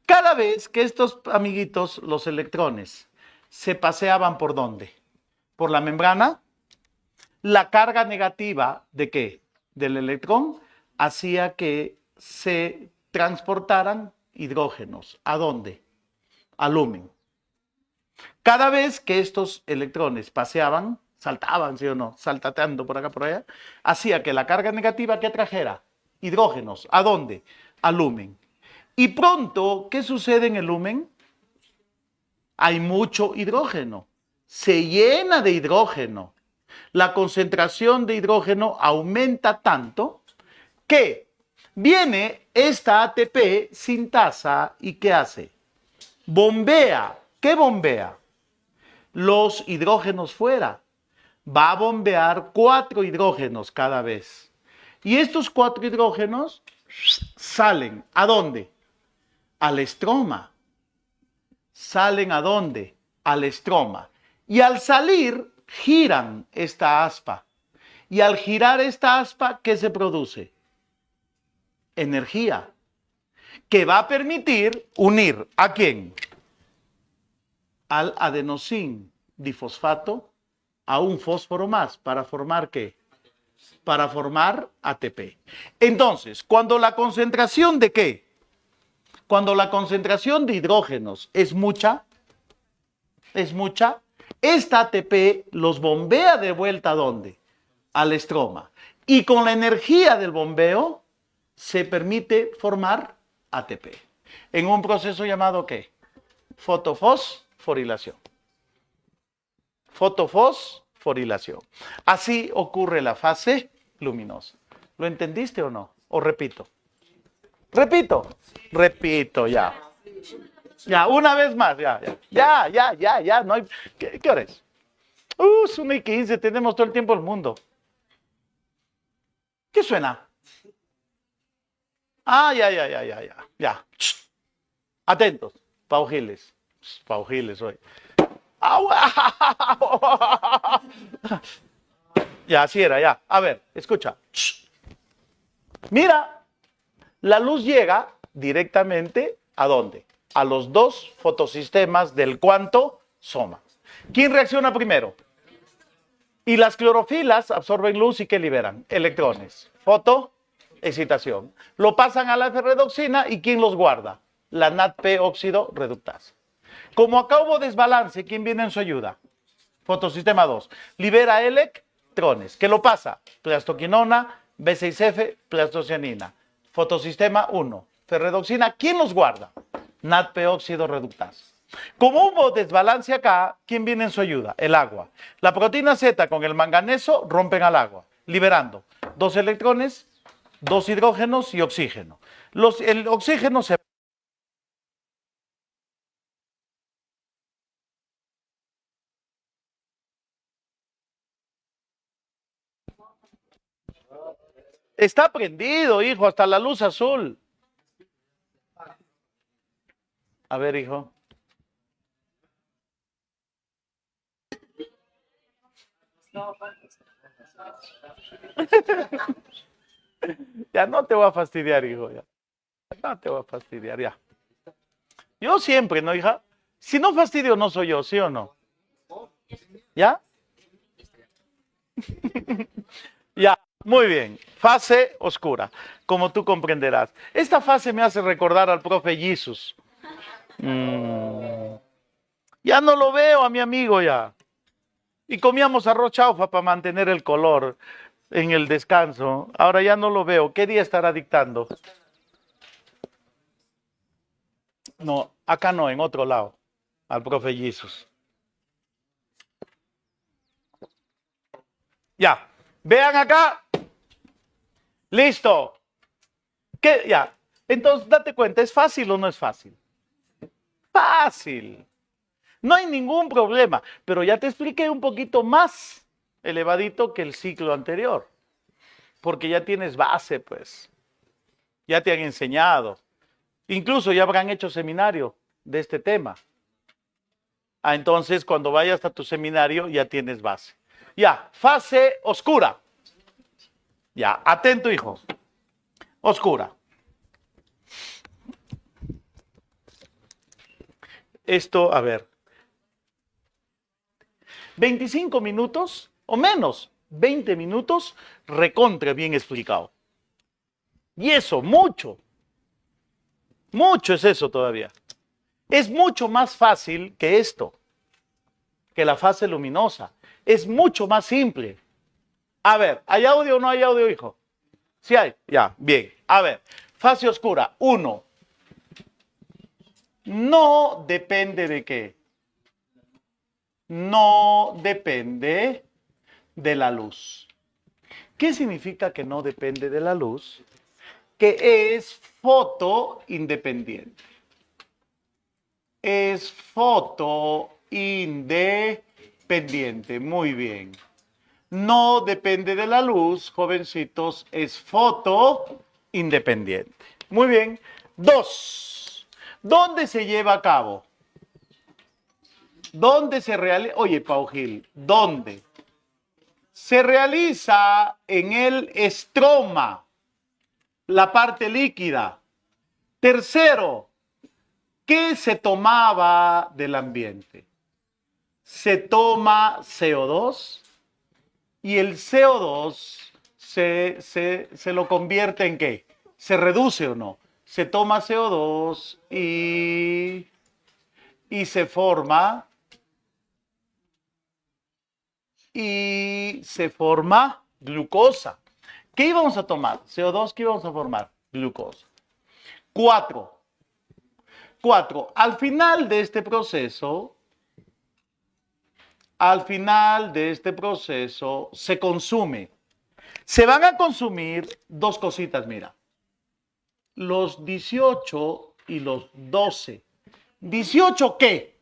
Cada vez que estos amiguitos, los electrones, se paseaban ¿por dónde? Por la membrana, la carga negativa ¿de qué? Del electrón hacía que se transportaran hidrógenos. ¿A dónde? Al lumen. Cada vez que estos electrones paseaban, saltaban, ¿sí o no? Saltateando por acá, por allá, hacía que la carga negativa que trajera hidrógenos. ¿A dónde? Al lumen. Y pronto, ¿qué sucede en el lumen? Hay mucho hidrógeno. Se llena de hidrógeno. La concentración de hidrógeno aumenta tanto que viene esta ATP sintasa y ¿qué hace? Bombea. ¿Qué bombea? Los hidrógenos fuera. Va a bombear 4 hidrógenos cada vez. Y estos 4 hidrógenos salen. ¿A dónde? Al estroma. ¿Salen a dónde? Al estroma. Y al salir, giran esta aspa. Y al girar esta aspa, ¿qué se produce? Energía. Que va a permitir unir ¿a quién? Al adenosín difosfato a un fósforo más. ¿Para formar qué? Para formar ATP. Entonces, cuando la concentración de qué? Cuando la concentración de hidrógenos es mucha, esta ATP los bombea de vuelta ¿a dónde? Al estroma. Y con la energía del bombeo se permite formar ATP. En un proceso llamado ¿qué? Fotofosforilación. Fotofosforilación. Así ocurre la fase luminosa. ¿Lo entendiste o no? ¿O repito? Repito. Repito, ya. Ya, una vez más, ya. No hay... ¿Qué hora es? Es 1:15, tenemos todo el tiempo del mundo. ¿Qué suena? Ya. Atentos, Paujiles. Paujiles hoy. Ya, así era, ya. A ver, escucha. Mira, la luz llega directamente ¿a dónde? A los dos fotosistemas del cuantosoma. ¿Quién reacciona primero? Y las clorofilas absorben luz y ¿qué liberan? Electrones. Fotoexcitación. Lo pasan a la ferredoxina y ¿quién los guarda? La NADP óxido reductasa. Como acá hubo desbalance, ¿quién viene en su ayuda? Fotosistema 2. Libera electrones. ¿Qué lo pasa? Plastoquinona, B6F, plastocianina. Fotosistema 1. Ferredoxina, ¿quién los guarda? NADP óxido reductasa. Como hubo desbalance acá, ¿quién viene en su ayuda? El agua. La proteína Z con el manganeso rompen al agua, liberando 2 electrones, 2 hidrógenos y oxígeno. El oxígeno se... Está prendido, hijo, hasta la luz azul. A ver, hijo. Ya no te voy a fastidiar, hijo. Ya. No te voy a fastidiar, ya. Yo siempre, ¿no, hija? Si no fastidio, no soy yo, ¿sí o no? ¿Ya? Ya, muy bien. Fase oscura, como tú comprenderás. Esta fase me hace recordar al profe Jesus. Ya no lo veo a mi amigo ya. Y comíamos arroz chaufa para mantener el color en el descanso. Ahora ya no lo veo. ¿Qué día estará dictando? No, acá no, en otro lado. Al profe Jesus. Ya. Vean acá. Listo. ¿Qué? Ya. Entonces, date cuenta, ¿es fácil o no es fácil? Fácil. No hay ningún problema, pero ya te expliqué un poquito más elevadito que el ciclo anterior, porque ya tienes base, pues. Ya te han enseñado. Incluso ya habrán hecho seminario de este tema. Ah, entonces, cuando vayas a tu seminario, ya tienes base. Ya, fase oscura. Ya, atento, hijo. Oscura. Esto, a ver. 25 minutos o menos, 20 minutos, recontra bien explicado. Y eso, mucho. Mucho es eso todavía. Es mucho más fácil que esto, que la fase luminosa. Es mucho más simple. A ver, ¿hay audio o no hay audio, hijo? Sí hay, ya, bien. A ver, fase oscura, 1. No depende de qué. No depende de la luz. ¿Qué significa que no depende de la luz? Que es foto independiente. Es foto independiente. Muy bien. No depende de la luz, jovencitos, es foto independiente. Muy bien. 2. ¿Dónde se lleva a cabo? ¿Dónde se realiza? Oye, Pau Gil, ¿dónde? Se realiza en el estroma, la parte líquida. Tercero, ¿qué se tomaba del ambiente? Se toma CO2 y el CO2 se lo convierte en ¿qué? ¿Se reduce o no? Se toma CO2 y se forma glucosa. ¿Qué íbamos a tomar? CO2, ¿qué íbamos a formar? Glucosa. 4. Al final de este proceso, se consume. Se van a consumir dos cositas, mira. Los 18 y los 12. ¿18 qué?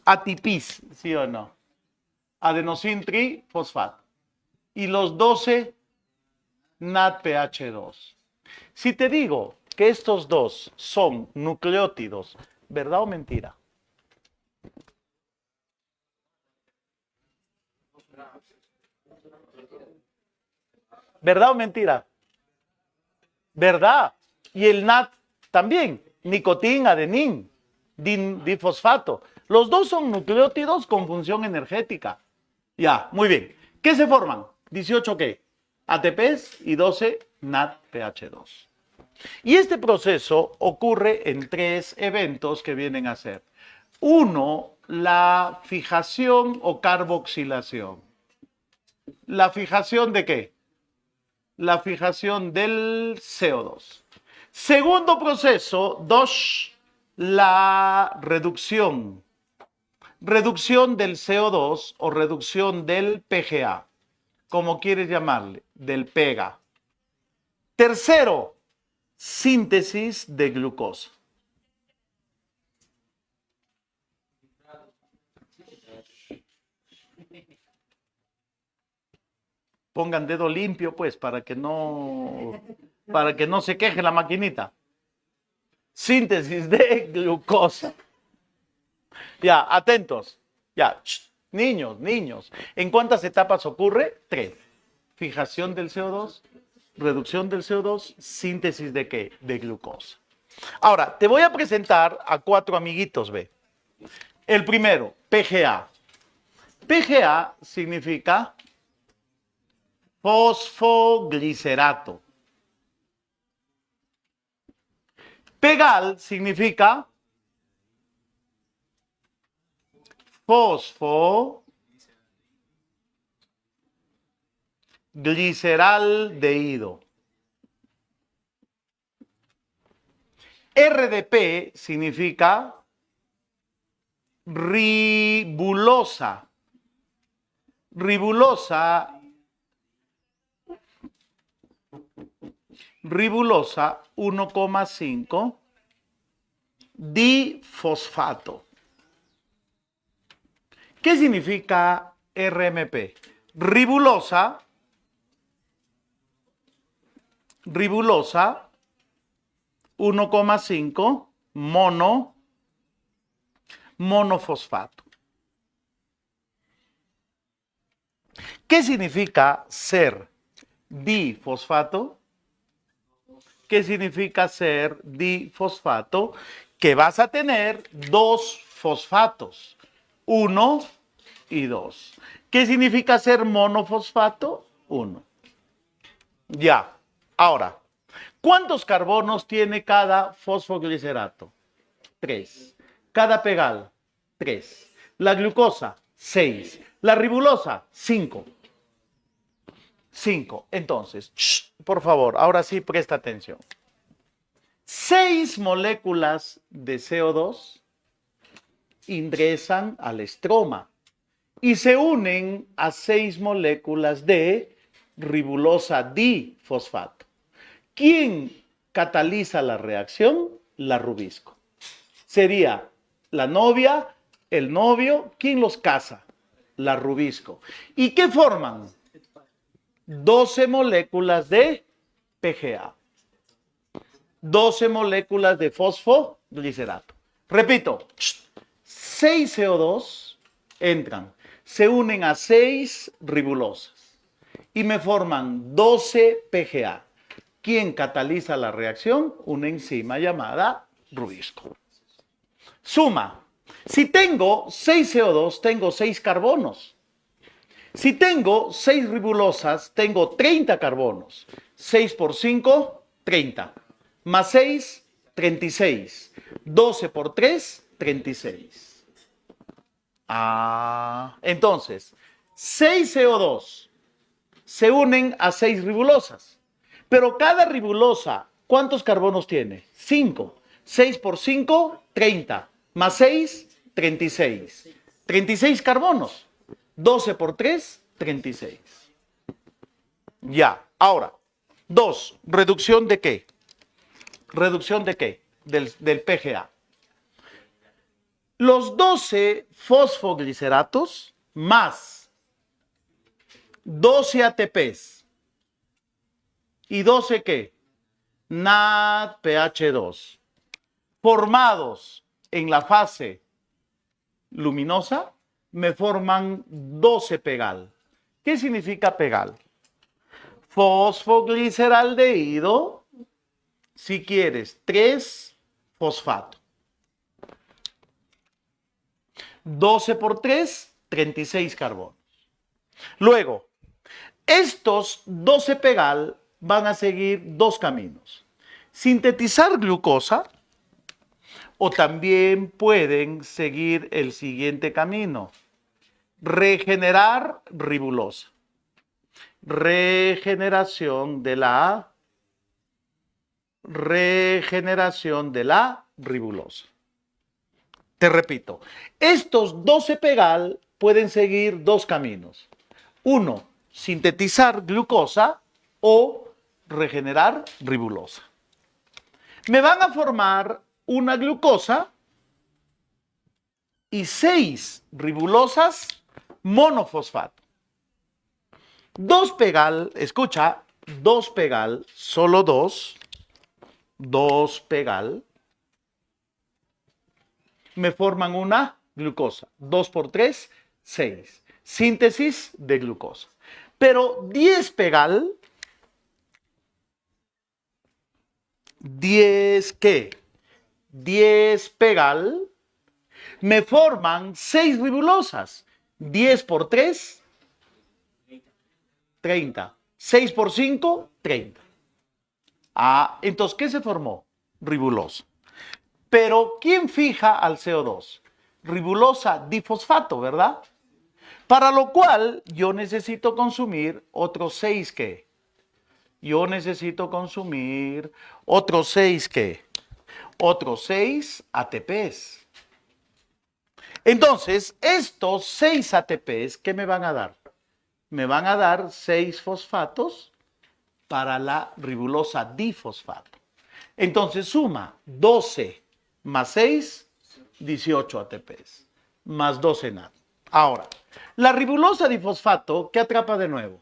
ATPs, ¿sí o no? Adenosín trifosfato. Y los 12, NADPH2. Si te digo que estos dos son nucleótidos, ¿verdad o mentira? ¿Verdad o mentira? ¿Verdad? Y el NAD también, nicotín, adenín, difosfato. Los dos son nucleótidos con función energética. Ya, muy bien. ¿Qué se forman? 18 ¿qué? ATPs y 12 NADPH2. Y este proceso ocurre en 3 eventos que vienen a ser. 1, la fijación o carboxilación. ¿La fijación de qué? La fijación del CO2. Segundo proceso, 2, la reducción. Reducción del CO2 o reducción del PGA, como quieres llamarle, del PEGA. Tercero, síntesis de glucosa. Pongan dedo limpio, pues, para que no se queje la maquinita. síntesis de glucosa. Ya, atentos. Ya, niños, niños. ¿En cuántas etapas ocurre? 3. Fijación del CO2, reducción del CO2, síntesis de ¿qué? De glucosa. Ahora, te voy a presentar a 4 amiguitos, ve. El primero, PGA. PGA significa fosfoglicerato. PEGAL significa fosfogliceraldehído. RDP significa ribulosa. Ribulosa 1,5 difosfato. ¿Qué significa RMP? Ribulosa 1,5 monofosfato. ¿Qué significa ser difosfato? ¿Qué significa ser difosfato? Que vas a tener 2 fosfatos, 1 y 2. ¿Qué significa ser monofosfato? 1. Ya. Ahora, ¿cuántos carbonos tiene cada fosfoglicerato? 3. Cada pegal, 3. La glucosa, 6. La ribulosa, 5. 5. Entonces, por favor, ahora sí presta atención. 6 moléculas de CO2 ingresan al estroma y se unen a 6 moléculas de ribulosa difosfato. ¿Quién cataliza la reacción? La rubisco. Sería la novia, el novio. ¿Quién los casa? La rubisco. ¿Y qué forman? 12 moléculas de PGA. 12 moléculas de fosfoglicerato. Repito, 6 CO2 entran, se unen a 6 ribulosas y me forman 12 PGA. ¿Quién cataliza la reacción? Una enzima llamada rubisco. Suma. Si tengo 6 CO2, tengo 6 carbonos. Si tengo 6 ribulosas, tengo 30 carbonos. 6 por 5, 30. Más 6, 36. 12 por 3, 36. Entonces, 6 CO2 se unen a 6 ribulosas. Pero cada ribulosa, ¿cuántos carbonos tiene? 5. 6 por 5, 30. Más 6, 36. 36 carbonos. 12 por 3, 36. Ya. Ahora, 2. ¿Reducción de qué? ¿Reducción de qué? Del PGA. Los 12 fosfogliceratos más 12 ATPs y 12 ¿qué? NADPH2 formados en la fase luminosa me forman 12 pegal. ¿Qué significa pegal? Fosfogliceraldehído, si quieres, 3 fosfato. 12 por 3, 36 carbonos. Luego, estos 12 pegal van a seguir 2 caminos. Sintetizar glucosa o también pueden seguir el siguiente camino. Regenerar ribulosa. Regeneración de la ribulosa. Te repito, estos 12 pegal pueden seguir 2 caminos. 1, sintetizar glucosa o regenerar ribulosa. Me van a formar una glucosa y 6 ribulosas monofosfato. 2 pegal, escucha, 2 pegal, solo 2 pegal me forman una glucosa. 2 por 3, 6. Síntesis de glucosa. Pero 10 pegal, 10 ¿qué? 10 pegal me forman 6 ribulosas. 10 por 3, 30. 6 por 5, 30. Ah, entonces, ¿qué se formó? Ribulosa. Pero, ¿quién fija al CO2? Ribulosa difosfato, ¿verdad? Para lo cual, yo necesito consumir otros 6, ¿qué? Yo necesito consumir otros 6, ¿qué? Otros 6 ATPs. Entonces, estos 6 ATPs, ¿qué me van a dar? Me van a dar 6 fosfatos para la ribulosa difosfato. Entonces, suma 12 más 6, 18 ATPs, más 12 NAD. Ahora, la ribulosa difosfato, ¿qué atrapa de nuevo?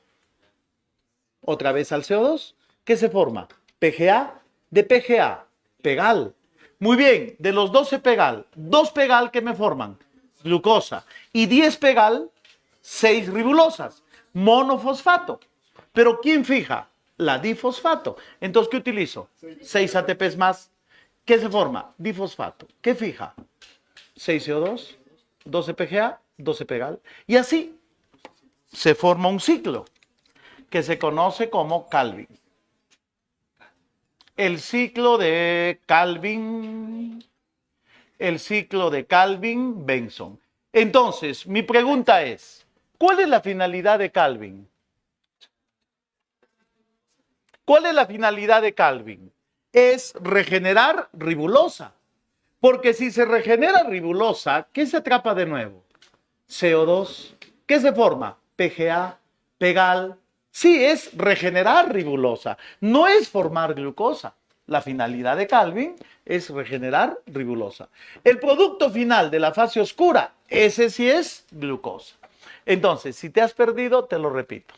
Otra vez al CO2. ¿Qué se forma? PGA. De PGA, pegal. Muy bien, de los 12 pegal, 2 pegal que me forman glucosa y 10 pegal, 6 ribulosas, monofosfato. Pero ¿quién fija? La difosfato. Entonces, ¿qué utilizo? 6 ATPs más. ¿Qué se forma? Difosfato. ¿Qué fija? 6 CO2, 12 PGA, 12 pegal. Y así se forma un ciclo que se conoce como Calvin. El ciclo de Calvin, el ciclo de Calvin-Benson. Entonces, mi pregunta es, ¿cuál es la finalidad de Calvin? ¿Cuál es la finalidad de Calvin? Es regenerar ribulosa. Porque si se regenera ribulosa, ¿qué se atrapa de nuevo? CO2. ¿Qué se forma? PGA, pegal. Sí, es regenerar ribulosa, no es formar glucosa. La finalidad de Calvin es regenerar ribulosa. El producto final de la fase oscura, ese sí es glucosa. Entonces, si te has perdido, te lo repito.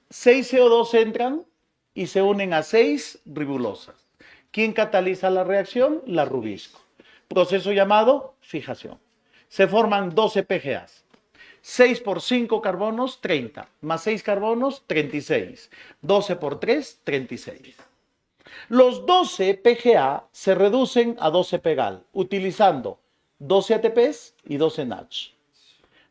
6 CO2 entran y se unen a 6 ribulosas. ¿Quién cataliza la reacción? La rubisco. Proceso llamado fijación. Se forman 12 PGAs. 6 por 5 carbonos, 30. Más 6 carbonos, 36. 12 por 3, 36. Los 12 PGA se reducen a 12 pegal, utilizando 12 ATPs y 12 NADH.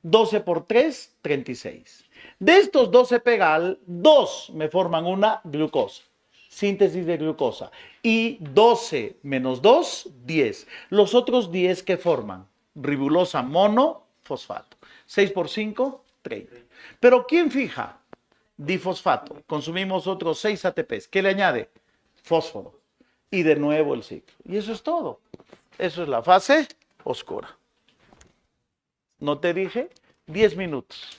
12 por 3, 36. De estos 12 pegal, 2 me forman una glucosa. Síntesis de glucosa. Y 12 menos 2, 10. Los otros 10 que forman ribulosa monofosfato. 6 por 5, 30. Pero ¿quién fija? Difosfato. Consumimos otros 6 ATPs. ¿Qué le añade? Fósforo. Y de nuevo el ciclo. Y eso es todo. Eso es la fase oscura. ¿No te dije? 10 minutos.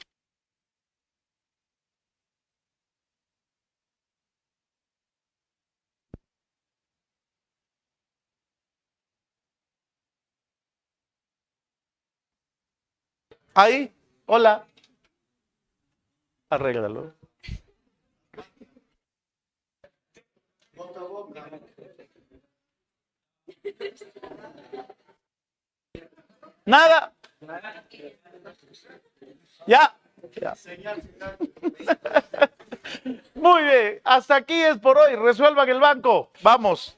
Ahí, hola. Arréglalo. Nada. Ya. Ya. Muy bien, hasta aquí es por hoy. Resuelvan el banco. Vamos.